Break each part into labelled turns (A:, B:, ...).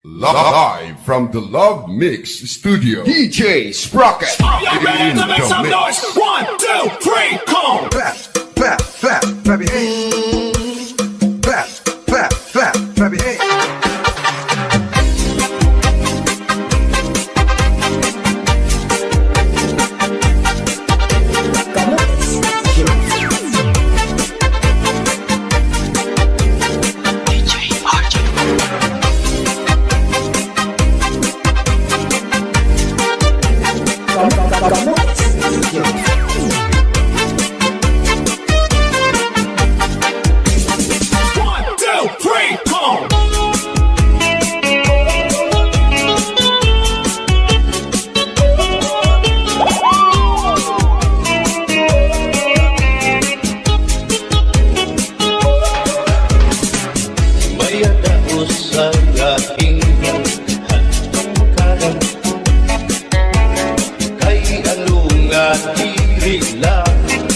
A: Live from the Love Mix Studio, DJ Sprocket.
B: Y'all ready to make some noise? 1, 2, 3, come on!
C: Clap, baby, hey. Clap, baby, hey.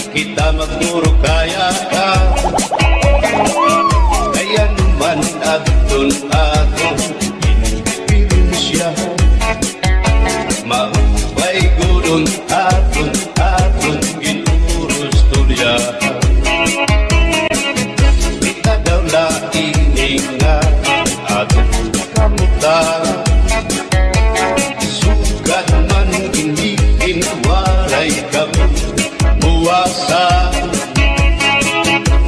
D: Kita magmuro kaya ka. Kaya naman aton inipirin siya. Maupay gulong aton ginurus tulya. Kita daw laing nga aton kamutan. Sugat man iniin waray kami muwasa.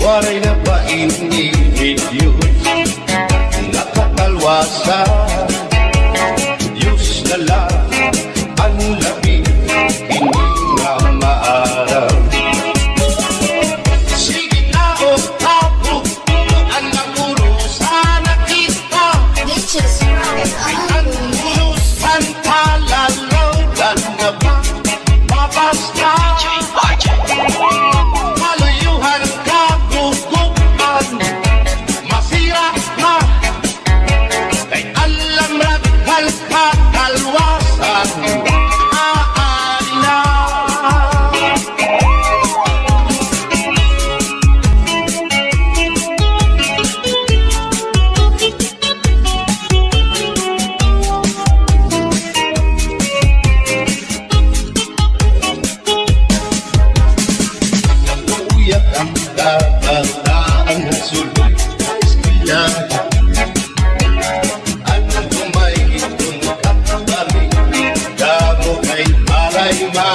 D: Waray na ba inihid yun nakakalwasa. Diyos na lang ang labing hindi nga maaraw. Sige na o tapo ang namuro sana kita. Ay ang unusan palalaw na ba mabasta. Maluyuhan ka gugupan masira na. Kay alam raghal ka kalwasan Aaadi na. Naguyak ang kabataan suloy ay sila. Anong kumaigitong kapabali damo kay marayma.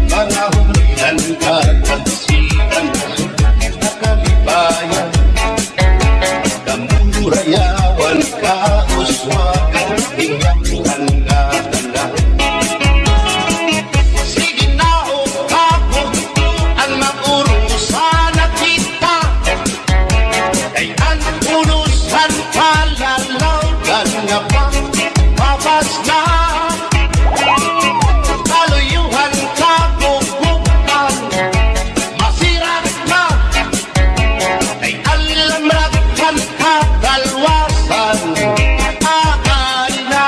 D: Mga humilan ka tansikan na kalibayan. Kamurayawan ka uswagan hingahan nga talang. Sige na o kako ang mag-urusan na kita. Kay ang urusan palalaw nga pa mabas na. Kaluyuhan ka gugupan masira ka. Kay alam raghal ka kalwasan Aaadi na.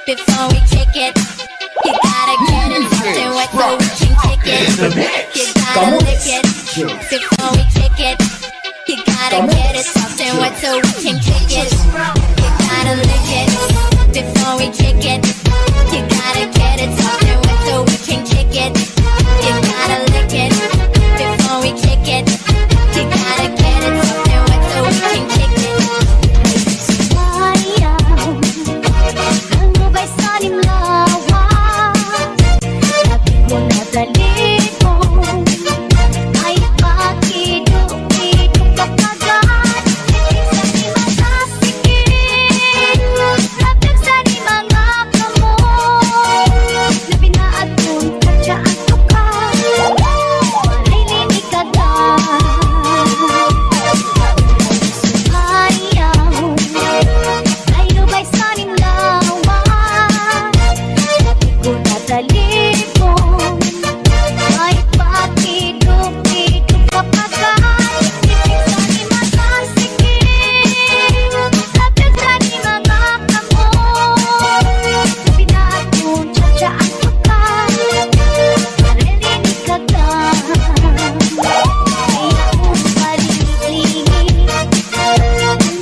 E: before we kick it. You gotta get it soft and wet so we can kick it. You gotta lick it before we kick it. You gotta get it soft and wet so we can kick it. You gotta lick it before we kick it. You gotta get it soft and wet so we can kick it. You gotta lick it before we kick it. You gotta get it soft and wet so we can kick it. Sarayaw, ang mabay sa nimlawan, lapit mo na dalito, ay pakido-kido kapagat, lapit sa di makasikit, lapit sa di mga kamo, labi na aton kadya ang tukad, ay linig agad. Sarayaw, ay lubay sa nimlawan, lapit ko na dalipon, ay pakido-kido kapagat, lapit sa di makasikit, lapit sa di mga kamo, labi na aton kadya ang tukad, ay linig agad. Ay akong paliling-lingin,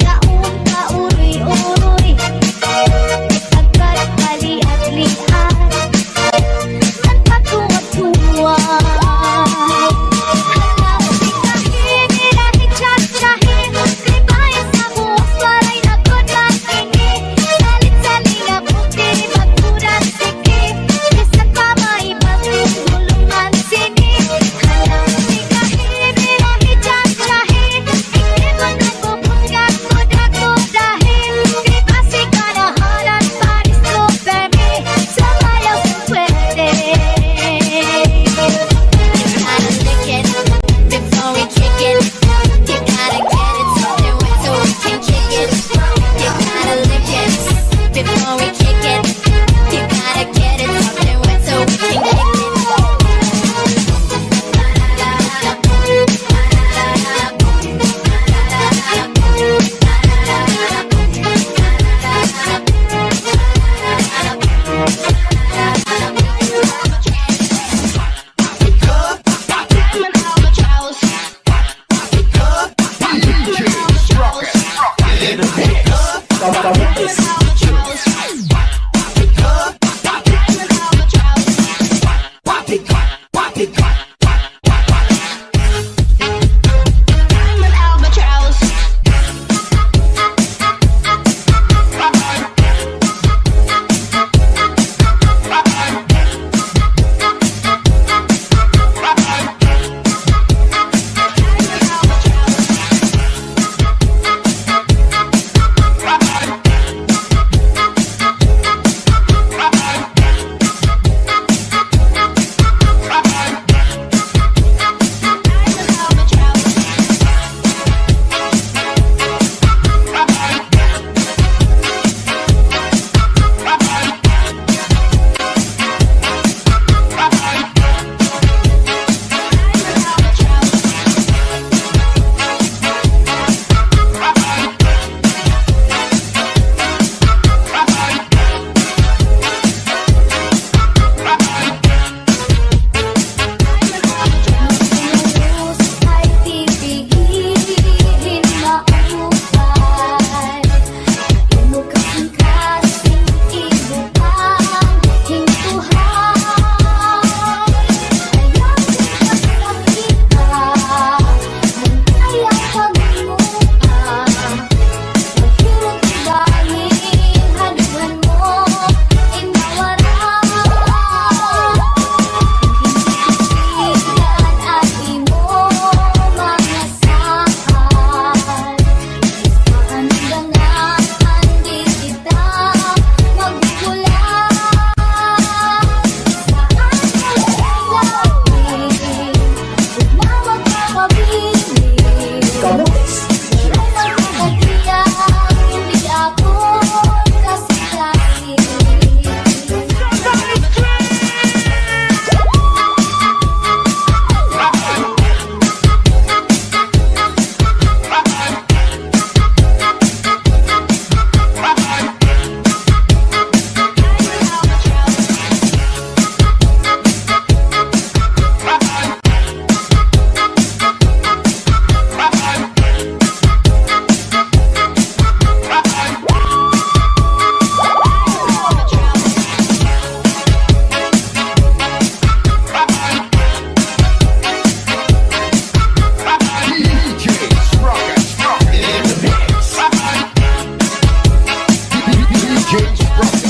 E: naon ka uroy-uroy, agad pali-aglian, ang patuwag-tuwag. Hala, tikahin, birahe, tsak-tsahin, kribayan sa buwas, waray na kudakini, salit-salinga, puti, magkurang sikip, bisan pa maibang gulungan sini. Hala, tikahin, birahe, tsak-tsahin, iklimon ang bubunggat, kudak-kudahin, kribasi kanahalan, panis ko, permi, sabayaw sa pwede. You gotta lick it before we kick it. You gotta get it soft and wet so we can kick it. You gotta lick it before we kick it. You gotta get it soft and wet so we can kick it.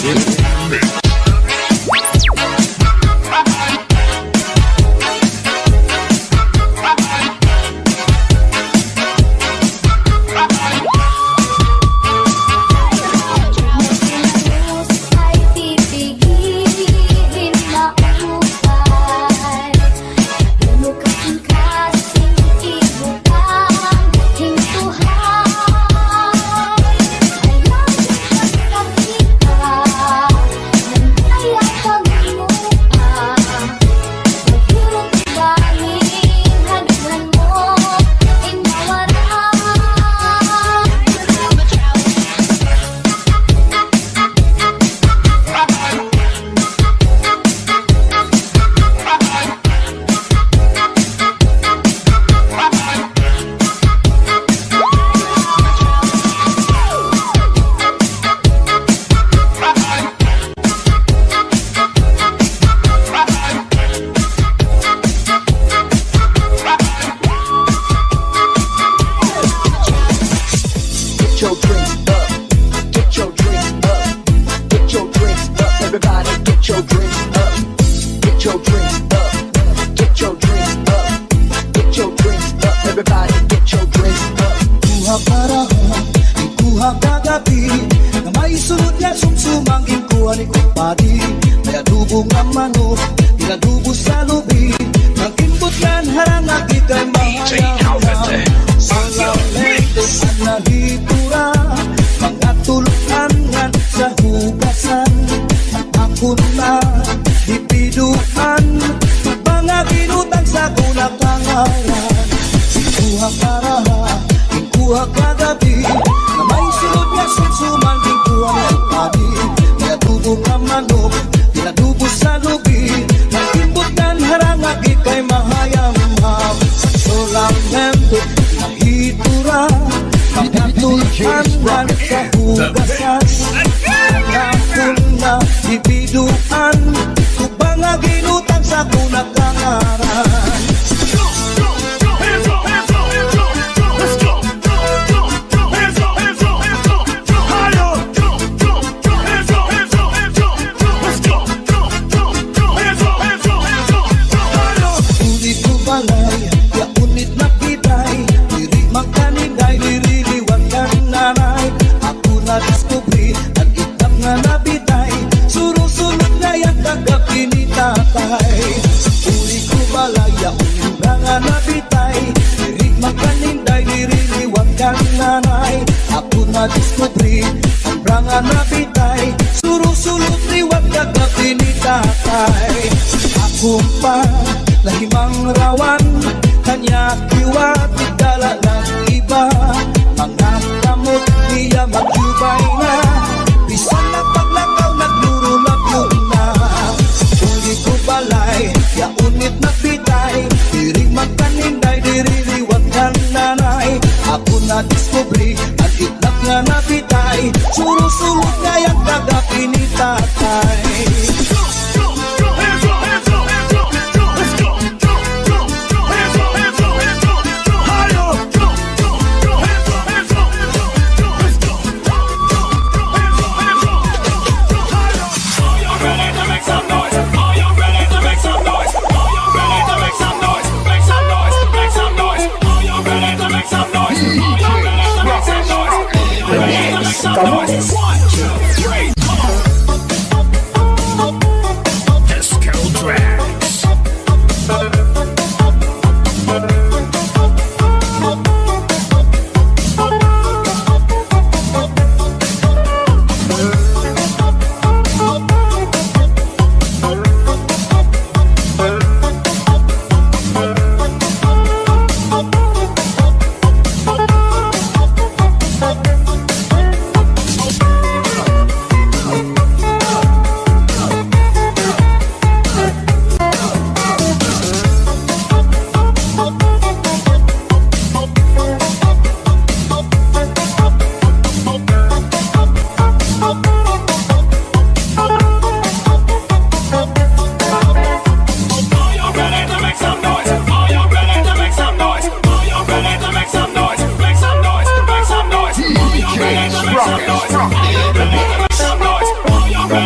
E: Ay pipigilin na ukay. Lunukan kasing ibutang hintuhan. Alam pagkakita ng kaya pagmuka. Maghirap baling hadulan mo inawara.
F: Get your drinks up, get your drinks up, get your drinks up, everybody get your drinks up, get your drinks up, get your drinks up, get your drinks up, everybody get your drinks up.
G: Kuha parahan, ikuha kagabi na may sunod niya sumsumang ikuha ni kumpadi. May adubong ang manok, tinadubo sa lubi. Ang input yan harang agi kay mahayang. Salang lente at nahitura, mga tulukan sa hugasan. Ako na dipiduan, mga binutang sa kunakangaran. Ikuha parahan, ikuha kagabi na may sunod niya sumsuman ikuha ng padi. May adubong ang manok, tinadubo sa lubi. Ang imbutan harangagi kay mahayam-ham. Solamente nahitura, mga tulukan sa hugasan. Ako na dipiduan, mga binutang sa kunakangaran.
B: Hands up, hands up, hands up, let's go. Hands up, hands up, hands up, higher. Hands up, hands up, hands up, let's go. Hands up, hands up, hands up, higher.
G: Unit ko balay, ya unit na piday. Diri magkaninday, diriliwan ka nanay. Ako na diskubri, at itang nga nabitay. Surusunod na yan kagabi ni tatay. Unit ko balay, ya unit na nga nabitay. Diri magkaninday, diriliwan ka nanay. Ako na diskubri, ang branga nabitay. Surusunod liwan kagabi ni tatay. Ako pa lahimang rawan, kanya kiwat ikala ng iba. Mga kamot niya magyubay na, bisan na paglakaw naglurulap na. Uli ko balay, ya unit na pitay. Diri magkaninday, diriliwag ng nanay. Ako na diskubri, at itlap nga napitay. Surusulot nga yung kagabi ni tatay.
B: Hands up, hands up, hands up, let's go. Hands up, hands up, hands up, higher. Hands up, hands up, hands up, let's go. Hands up, hands up, higher. Are you ready to make some noise? Are you ready to make some noise? Are you ready to make some noise? Make some noise, make some noise. Are you ready to make some noise? Are you ready to make some noise? Are you ready to make some noise? 1, 2, 3. Disco Drags. Sprocket.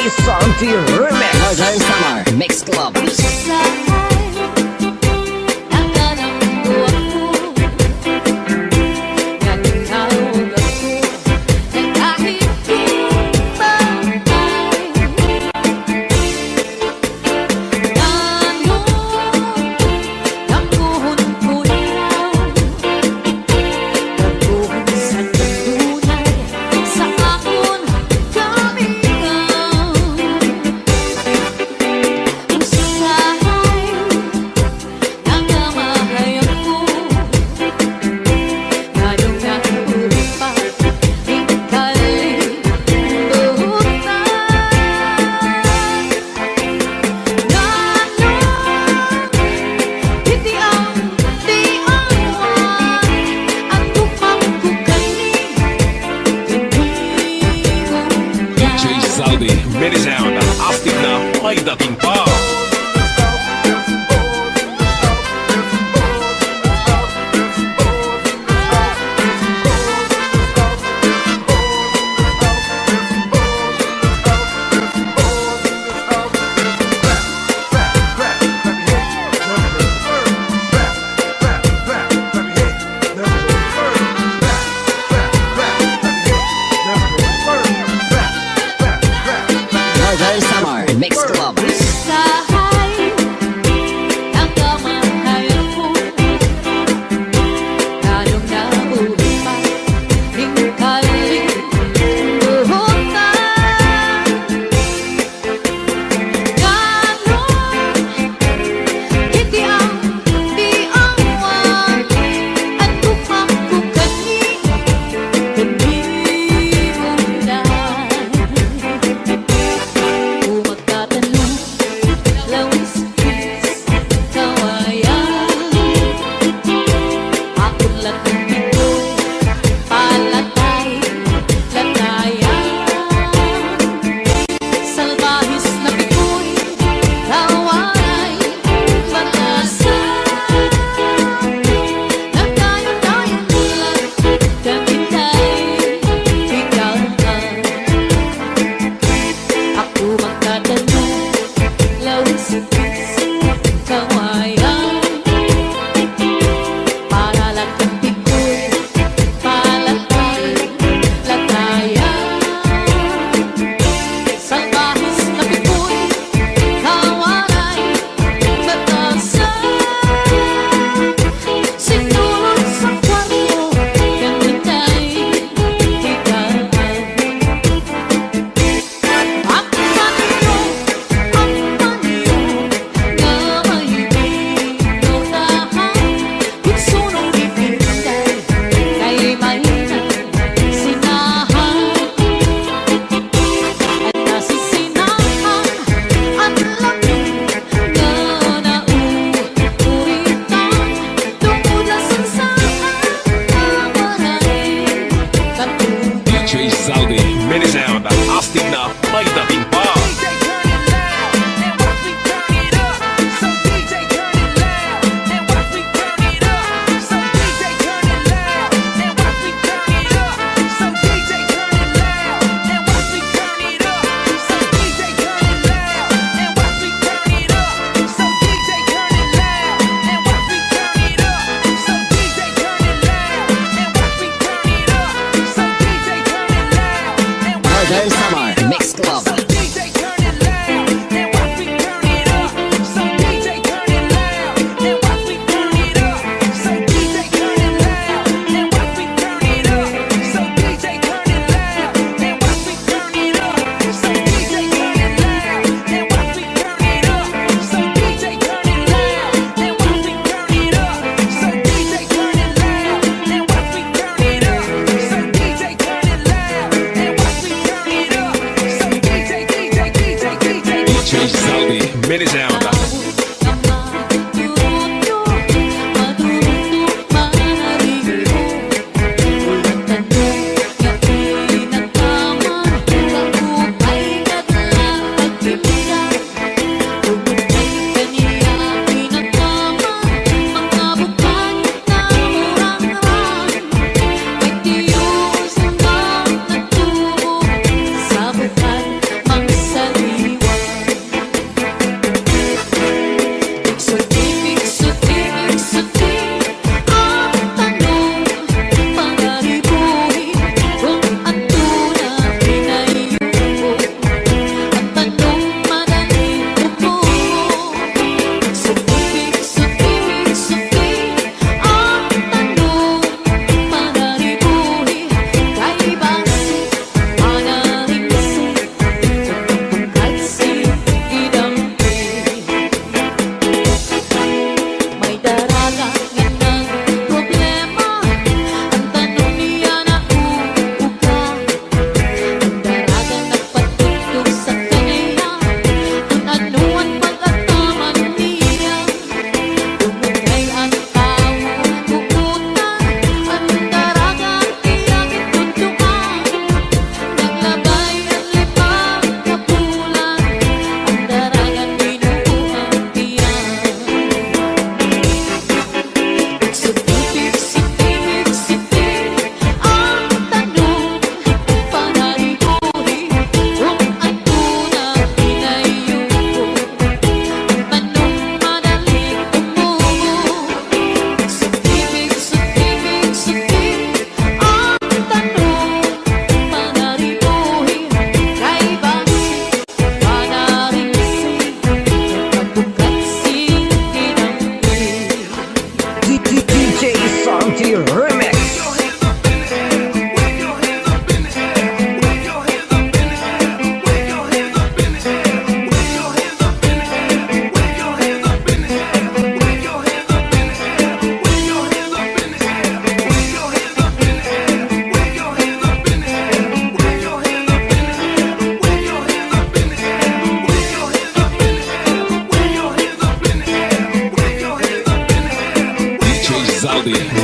H: Santi Remix. Northern Samar Mix Club.
B: Very sound, astig na may dating pa.
H: Northern Samar Mix Club.
B: Very sound, astig na may dating pa.
H: Northern Samar Mix Club.
B: Very sound.
E: Sa bukan, mang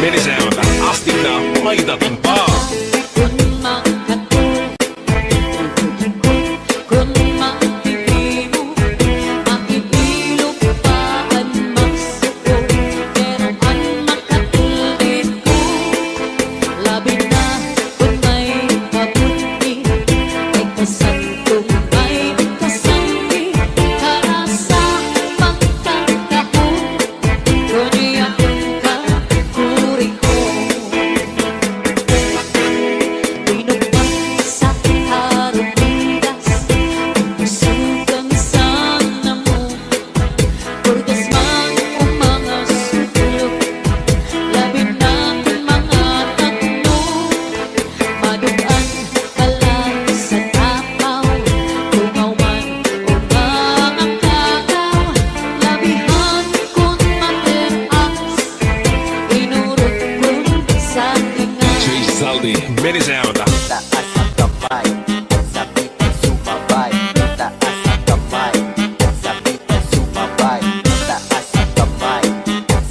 B: Mini sound, astig na may dating pa. Mini sound.
F: Taas ang kamay, sabit ay sumabay. Taas ang kamay, sabit ay sumabay. Taas ang kamay,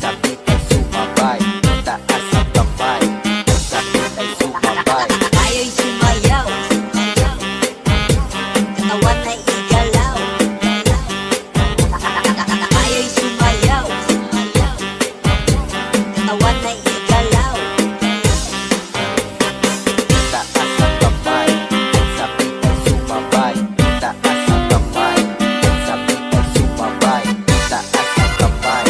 F: sabit ay sumabay. Taas ang kamay, sabit ay sumabay.
E: Tayo'y sumayaw, katawan ay igalaw. Tayo'y sumayaw, katawan ay igalaw.
F: Taas ang kamay, sabit ay sumabay. Taas ang kamay, sabit ay sumabay. Taas ang kamay,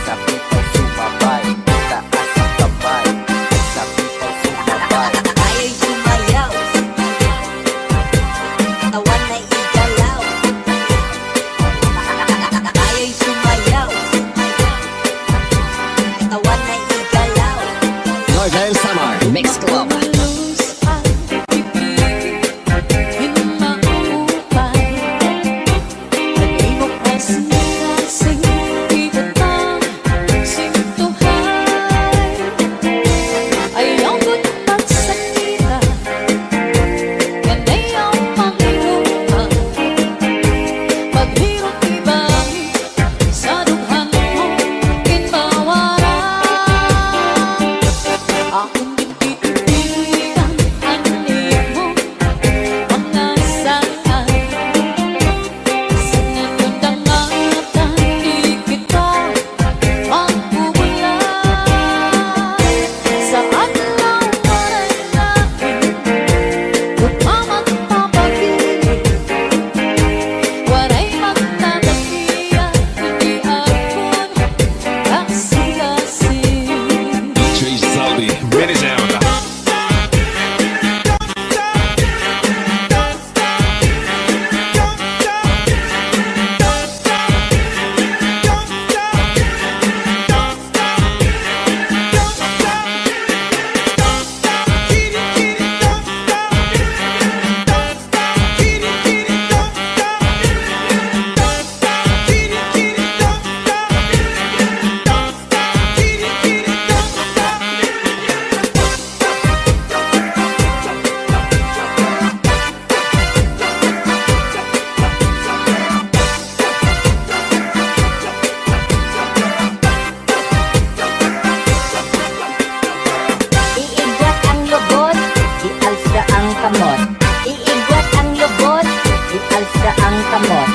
F: sabit ay sumabay. Taas ang kamay, sabit ay sumabay.
E: Tayo'y sumayaw, katawan ay igalaw. Tayo'y sumayaw, katawan ay igalaw.
H: Northern Samar Mix Club.
E: Akong tititigan ang iyong mga saan. Sa ngayon dangatan di kita magbubulan. Saan lang maranahin kung mamagpapagiling. Waray magtatakiyan, hindi aton kasikasing.
B: DJ Zaldi, mini sound.
E: Iigwat ang lubot, ialsa ang kamot. Iigwat ang lubot, ialsa ang kamot.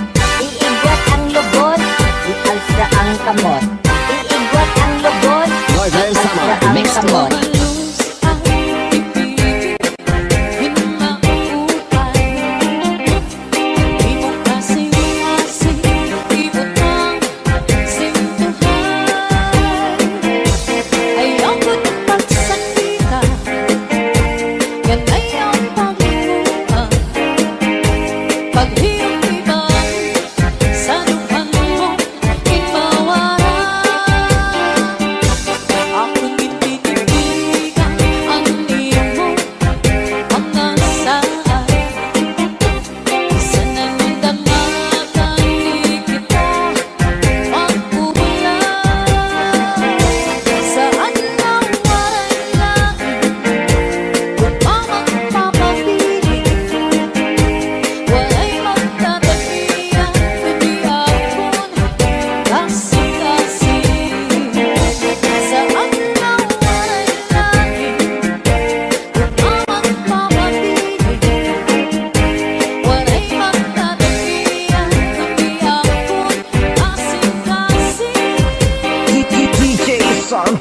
E: Iigwat ang lubot, ialsa ang kamot. Iigwat ang lubot,
H: Northern Samar
E: ialsa ang
H: Mix
E: kamot.
H: Club.
E: Paghiyong ibang sa luhan mo, kinmawaran. Akong itititigan ang iyong mga saan. Sa nanandamatan di kita magbubulan. Saan lang waranain kung mamagpapapiling. Waray magtatakiyan,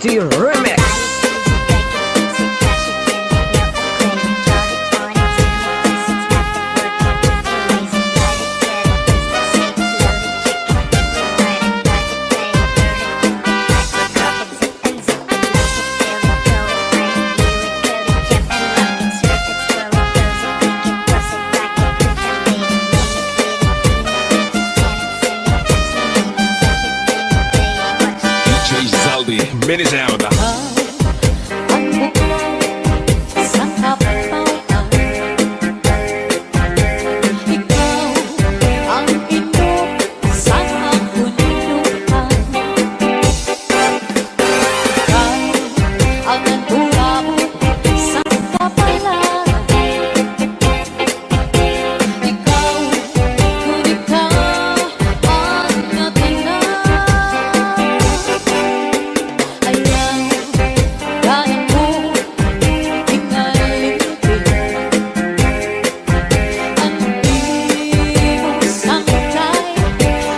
H: Salty Remix.
B: DJ Zaldi, mini sound.
E: Ang bukla sa kababayan. Ikaw ang inog sa kapuniluan. Ikaw ang nagulabot sa kapalaran. Ikaw, ngunit ka ang natinag. Ayaw, kaya mo ingalipin. Ang ibig sangkay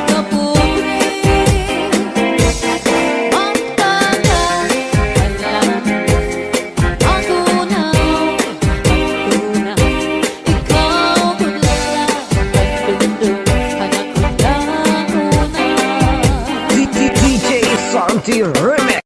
E: na purin. Magtagal, alam, ako na, ikaw kulala, pagtundong, anak ko na una.
H: DJ Salty Remix.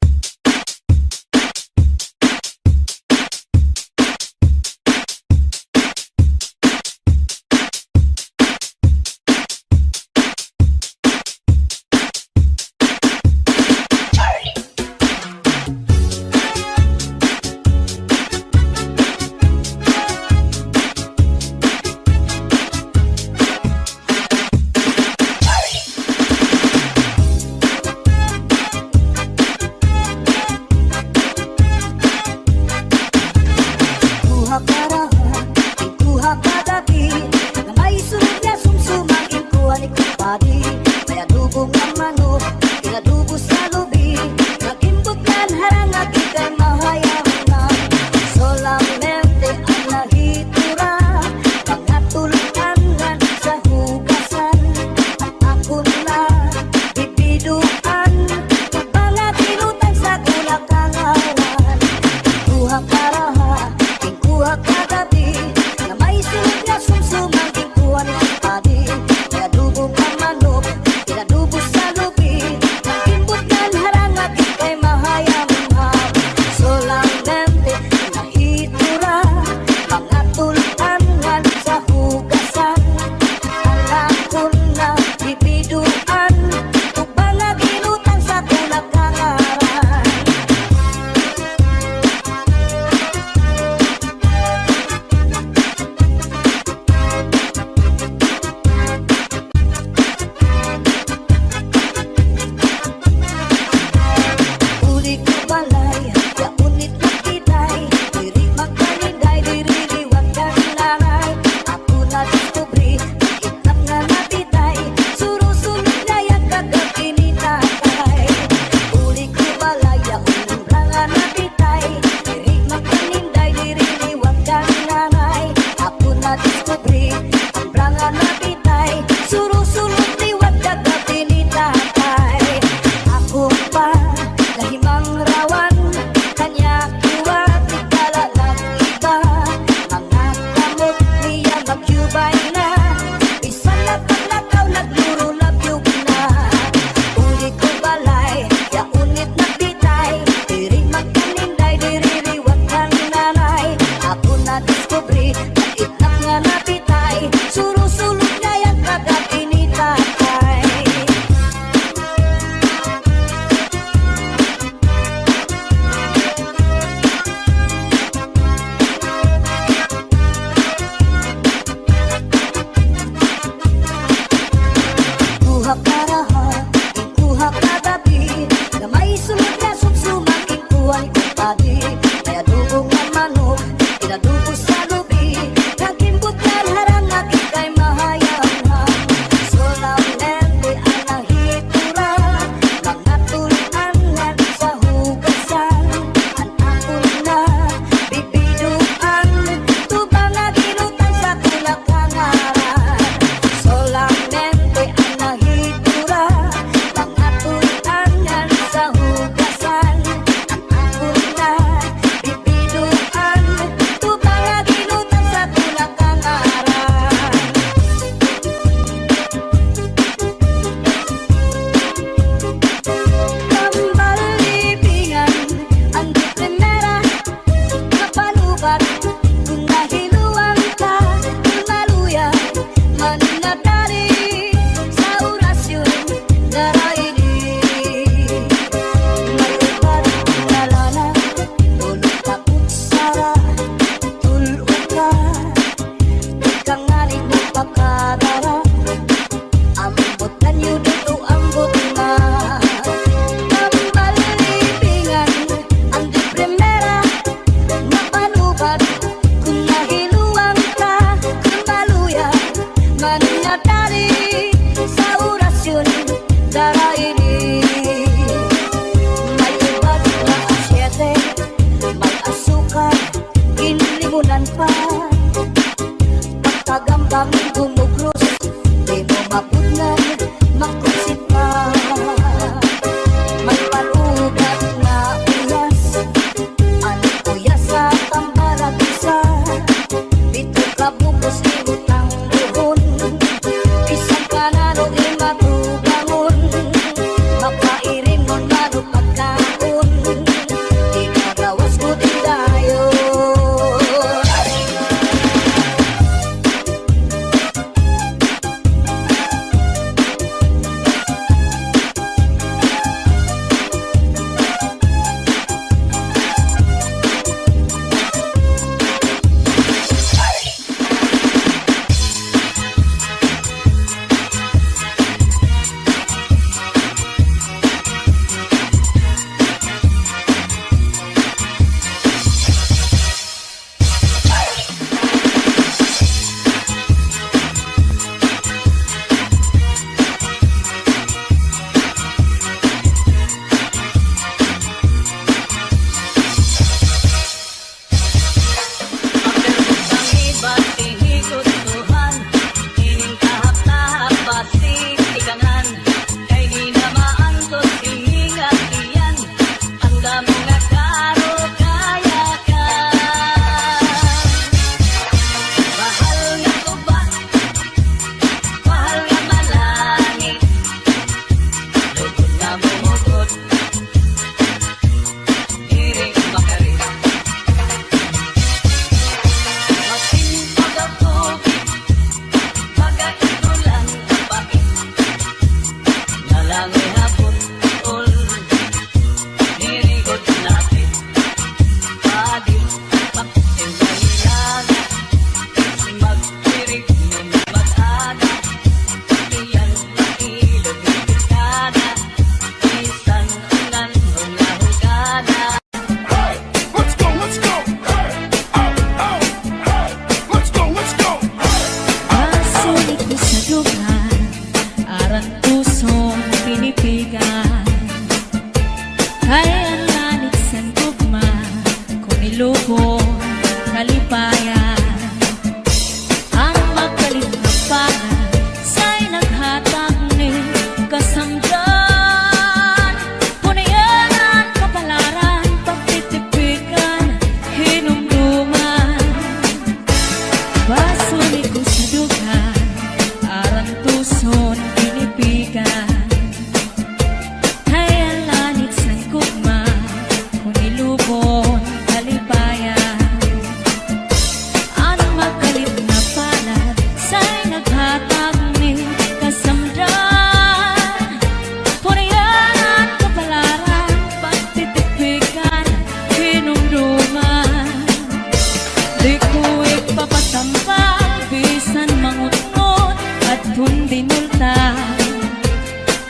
I: Mananatili sa orasyon daraili. May iba't na asyete, may asukal, inlimunan pa. Pagkagambang gumugros, di mo mapudnan, makusit pa. May palugat na uyas, anong uyas sa tambaragisa. Dito ka bukos libutang luhon, isang kanano imatubangon. Mapairin mo lalo pagkaon, dinagawas ko din dayon.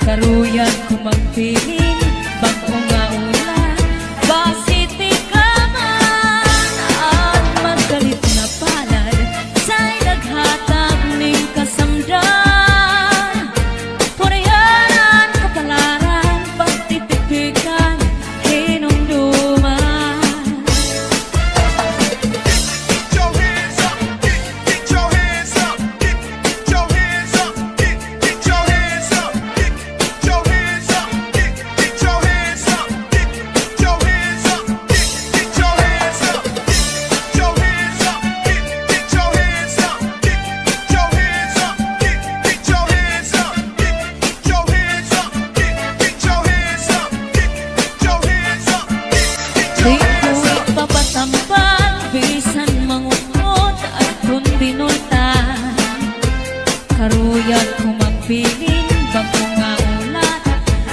J: Karuyan ko magpiling, bago nga ulan, basiti ka man. At magalit na palad, sa'y naghatag ning kasamdan. Punayanan, kapalaran, pagtitipikan, hinumduman.
B: Get your hands up, get your hands up, get your hands up, get your hands up, get your hands up, get your hands up, get your hands up, get your hands up, get your hands up, get your hands up, get your hands up, get your hands up, get your hands up, get your hands up, get your hands up,
J: Di ko ipapatampal, bisan mangunod at kung binultan. Karuyan ko magpiling, bago nga ulan,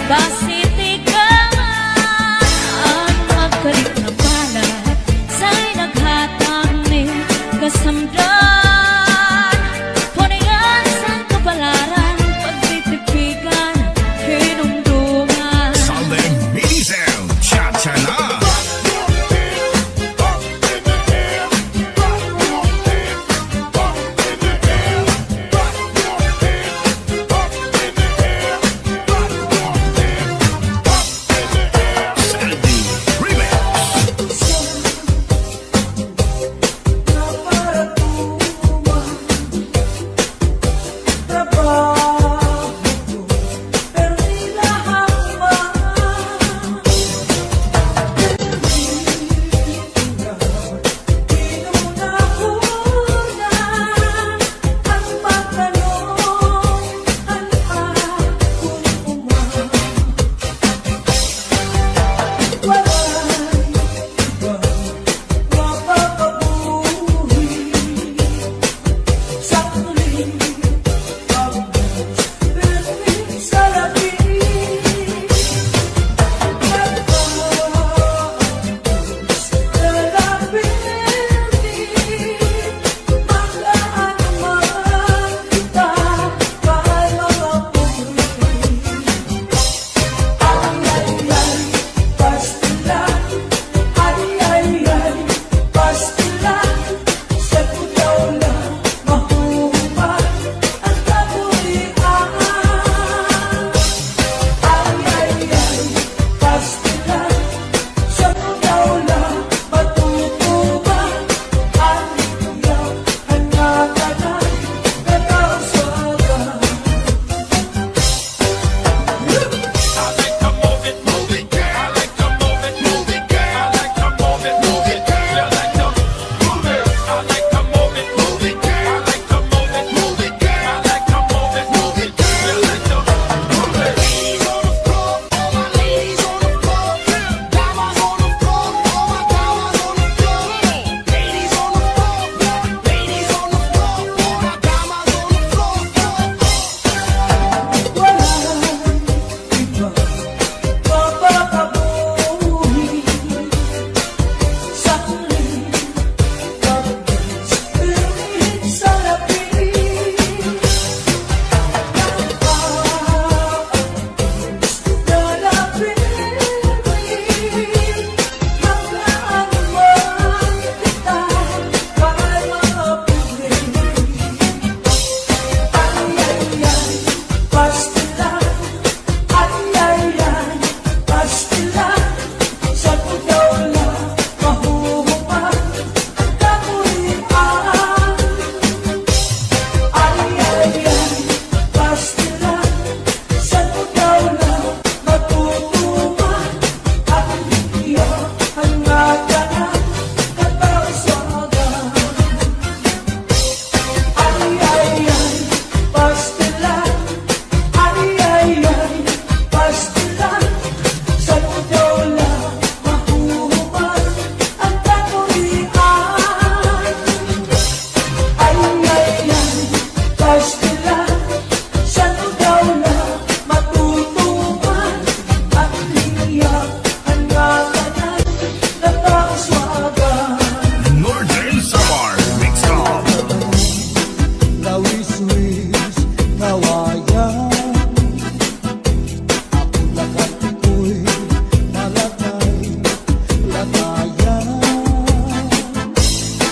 J: basiti ka man. At magkalit na palad, sa'y naghatag ning kasamdan. Punayan sa kapalaran, pagtitipikan, hinumduman.
B: Solid mini sound, cha-cha na.
G: kawayan. Ako lakan ko'y malagay, lagayan.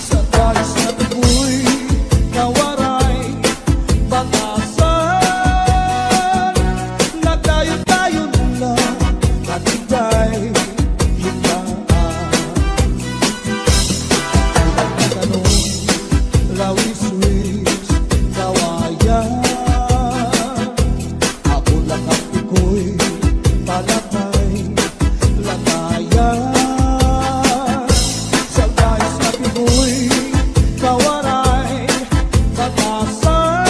G: Sa talis na ko'y kawaray, batasan. Nagdayon-dayon lang, natigay, hitaan. Tanong, lawis-wis, kawayan. Ako lakat ko'y palagay, lagayan. Sa talis na ko'y kawaray, batasan.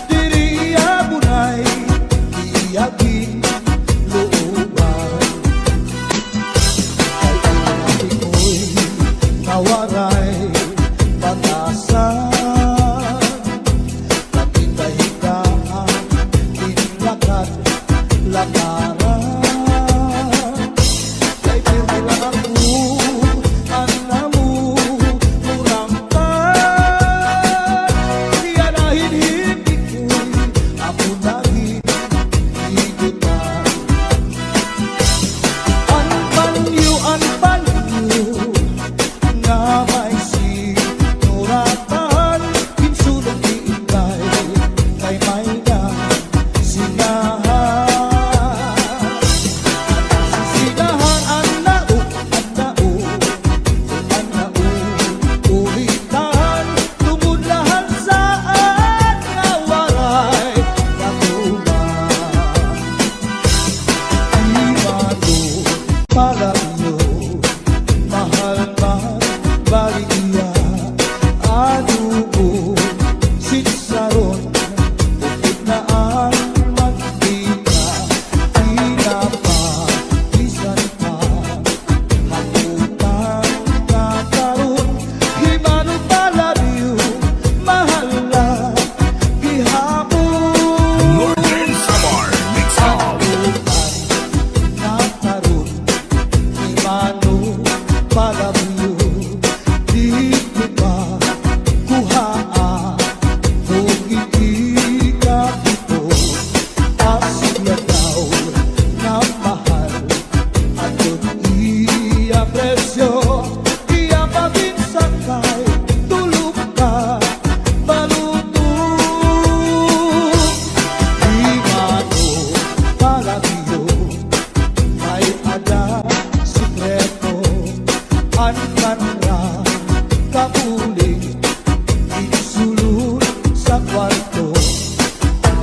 G: Diri abunay, iyagin, looban. Ay ang ko'y kawaray, batasan. Natindahigaan, tinlakat, lakaran. Kay pirmila ako, anamu, murangkan. Iyanahin hindi ko'y ako naging higutan. Anpanyo, nga may sinuratan. Pinsulong iikay, kay may na sinahan. Sinahan, anao, ulitan. Tumulahan saan nga waray katuman. Imano, palabyo, mahal man, baligya, anubo, sitsaron, bukid na ang mantika, pinapaglisan pa, hamutan ka karon, himano palabyo, mahal lang, gihapon.
A: Northern Samar Mix Up.
G: Nakaroon, himano, palabyo, di ko ba kuhaan, kung hindi ka ito, asya daw na mahal, at kung iya presyo, iya pabinsan kay tulog ka, balutong. Himano, palabyo, may ada sikreto, ankanra, kapuling, insulod sa kwarto.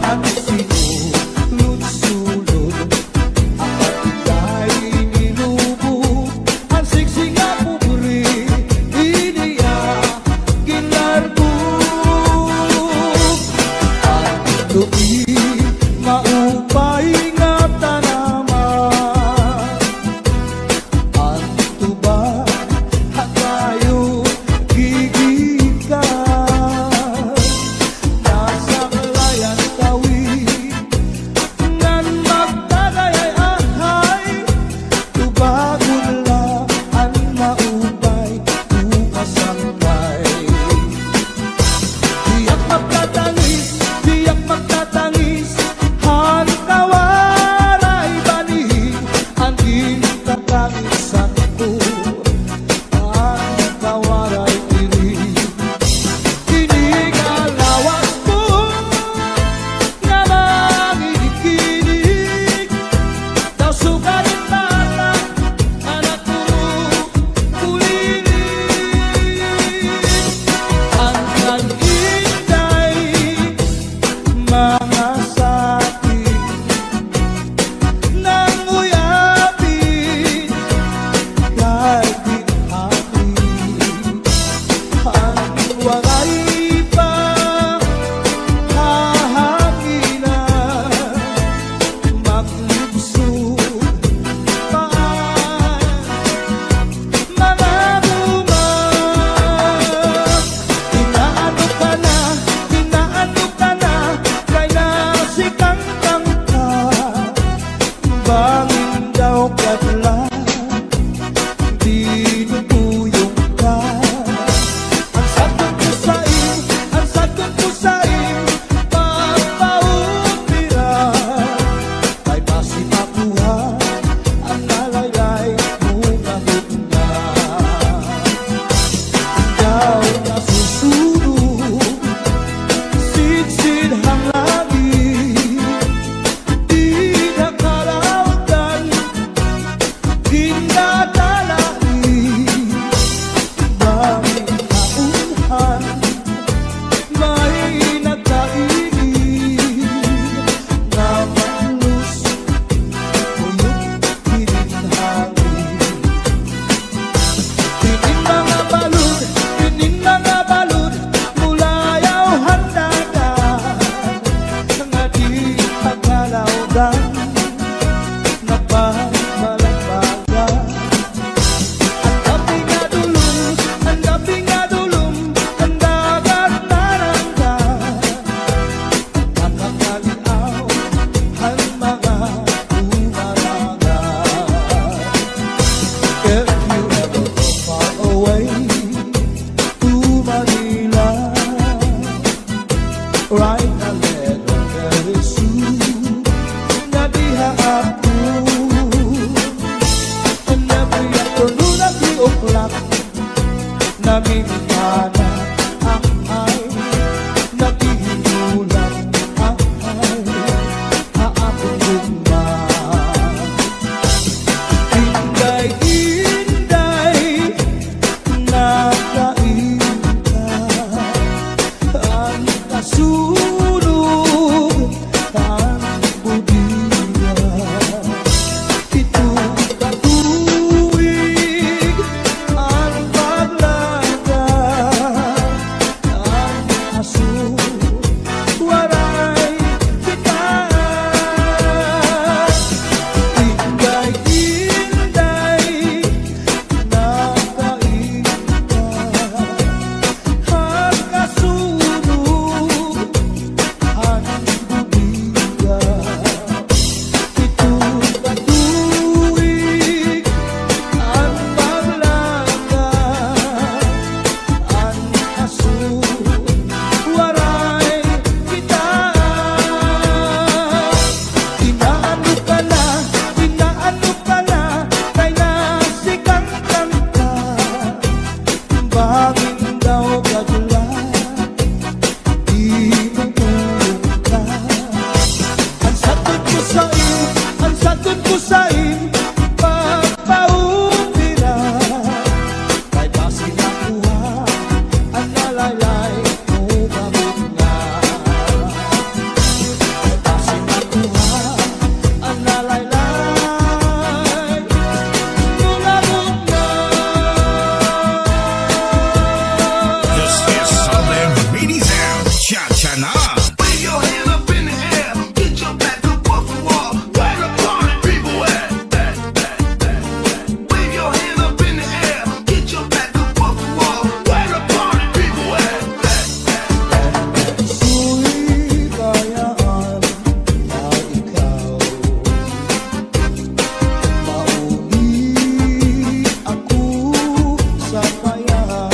G: Ang sinulod-sulod, ang patigay nilubog, ang siksing nga pupuri, iniya ginarbog. Ang tuwi, maupay nga tanaman. Ang tuba, hatayo, gigikan. Nasa layan tawi, ngan magdagay ahay. Tubagon lang ang maupay, ukasangkay. Diyak magtatangis, Right na letter very soon. Nadiha ako. And every afternoon at 3 o'clock, namimigana ay nagihinulang ay haapong gumba. Inday-inday nakainta ang kasunog ang budiya. Itong katuwig ang paglaga ang aso waray kita. Inday-inday nakainta ang kasunog ang budiya. Itong katuwig ang paglaga ang aso waray kita. Inaano ka na, kay nasikang kanta. Bangin daw kagula, di matulog ka. Ang sagot ko sa'yo, pagpaupira. Kay basi nakuha, ang nalaylay mo gamot nga. Kay basi nakuha, ang nalaylay mo gamot nga.
B: This is Southern Radio Sound. Cha-cha na.
D: Wave your hand up in the air, get your back up off the wall. Where the party people at? Wave your hand up in the air, get your back up off the wall. Where the party people at?
G: Su'y kayaan na ikaw mauli ako sa payaw.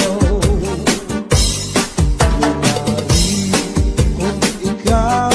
G: Lumari kung ikaw